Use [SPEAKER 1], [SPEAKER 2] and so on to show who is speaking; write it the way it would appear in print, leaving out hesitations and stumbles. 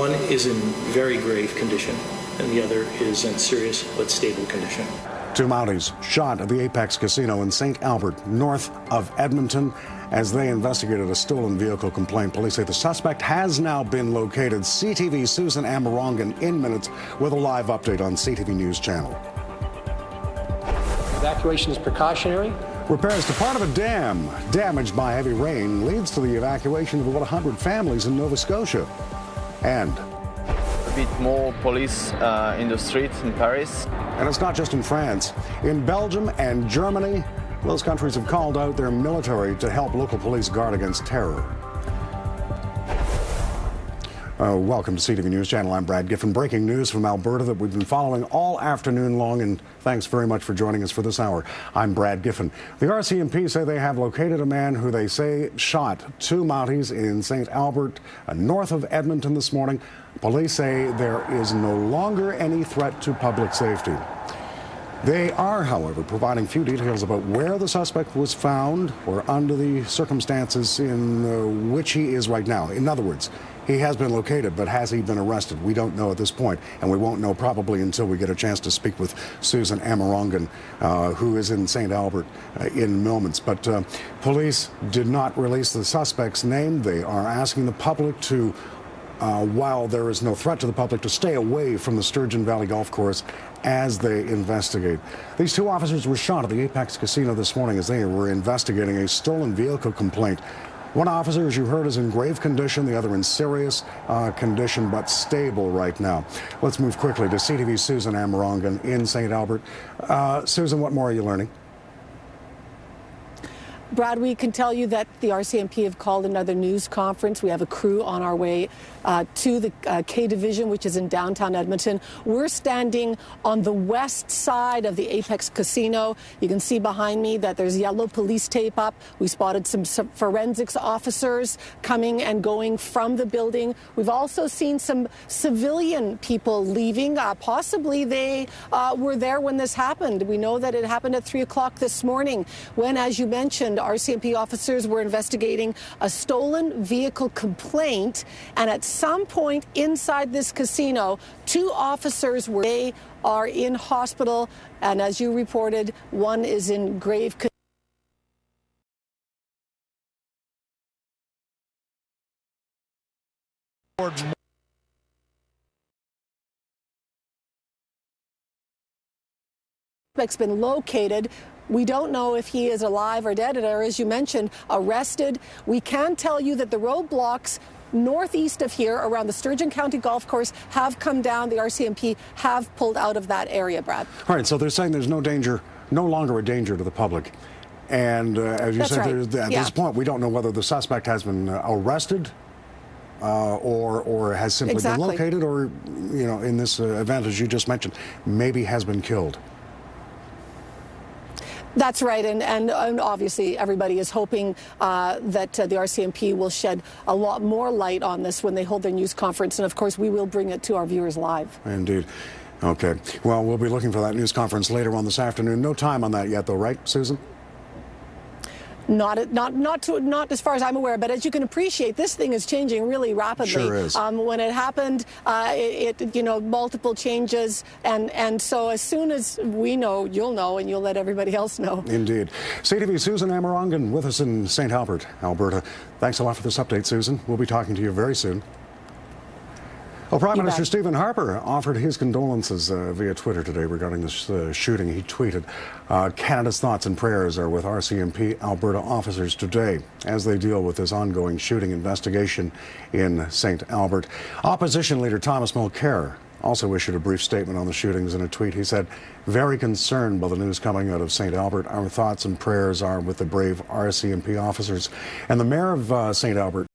[SPEAKER 1] One is in very grave condition, and the other is in serious but stable condition.
[SPEAKER 2] Two Mounties shot at the Apex Casino in St. Albert, north of Edmonton, as they investigated a stolen vehicle complaint. Police say the suspect has now been located. CTV's Susan Amarongan in minutes with a live update on CTV News Channel.
[SPEAKER 3] Evacuation is precautionary.
[SPEAKER 2] Repairs to part of a dam damaged by heavy rain leads to the evacuation of about 100 families in Nova Scotia. And
[SPEAKER 4] a bit more police in the streets in Paris.
[SPEAKER 2] And it's not just in France. In Belgium and Germany, those countries have called out their military to help local police guard against terror. Welcome to CTV News Channel. I'm Brad Giffen. Breaking news from Alberta that we've been following all afternoon long, and thanks very much for joining us for this hour. I'm Brad Giffen. The RCMP say they have located a man who they say shot two Mounties in St. Albert, north of Edmonton this morning. Police say there is no longer any threat to public safety. They are, however, providing few details about where the suspect was found or under the circumstances in which he is right now. In other words, he has been located, but has he been arrested? We don't know at this point, and we won't know probably until we get a chance to speak with Susan Amarongan, who is in St. Albert in moments. But police did not release the suspect's name. They are asking the public to, while there is no threat to the public, to stay away from the Sturgeon Valley Golf Course as they investigate. These two officers were shot at the Apex Casino this morning as they were investigating a stolen vehicle complaint. One officer, as you heard, is in grave condition, the other in serious condition, but stable right now. Let's move quickly to CTV's Susan Amarongan in St. Albert. Susan, what more are you learning?
[SPEAKER 5] Brad, we can tell you that the RCMP have called another news conference. We have a crew on our way to the K Division, which is in downtown Edmonton. We're standing on the west side of the Apex Casino. You can see behind me that there's yellow police tape up. We spotted some forensics officers coming and going from the building. We've also seen some civilian people leaving. Possibly they were there when this happened. We know that it happened at 3 o'clock this morning when, as you mentioned, RCMP officers were investigating a stolen vehicle complaint, and at some point inside this casino, two officers they are in hospital, and as you reported, one is in grave condition. Suspect's been located. We don't know if he is alive or dead, or as you mentioned, arrested. We can tell you that the roadblocks northeast of here around the Sturgeon County Golf Course have come down. The RCMP have pulled out of that area, Brad.
[SPEAKER 2] All right, so they're saying there's no danger, no longer a danger to the public. And as you said, at this point, we don't know whether the suspect has been arrested or has simply been located, or, you know, in this event, as you just mentioned, maybe has been killed.
[SPEAKER 5] That's right, and obviously everybody is hoping that the RCMP will shed a lot more light on this when they hold their news conference, and of course we will bring it to our viewers live.
[SPEAKER 2] Indeed. Okay. Well, we'll be looking for that news conference later on this afternoon. No time on that yet, though, right, Susan?
[SPEAKER 5] Not as far as I'm aware, but as you can appreciate, this thing is changing really rapidly.
[SPEAKER 2] Sure is.
[SPEAKER 5] When it happened, multiple changes, and so as soon as we know, you'll know, and you'll let everybody else know.
[SPEAKER 2] Indeed. CTV's Susan Amarongan with us in St. Albert, Alberta. Thanks a lot for this update, Susan. We'll be talking to you very soon. Well, Prime Minister Stephen Harper offered his condolences via Twitter today regarding this shooting. He tweeted, Canada's thoughts and prayers are with RCMP Alberta officers today as they deal with this ongoing shooting investigation in St. Albert. Opposition leader Thomas Mulcair also issued a brief statement on the shootings. In a tweet, he said, very concerned by the news coming out of St. Albert. Our thoughts and prayers are with the brave RCMP officers. And the mayor of St. Albert,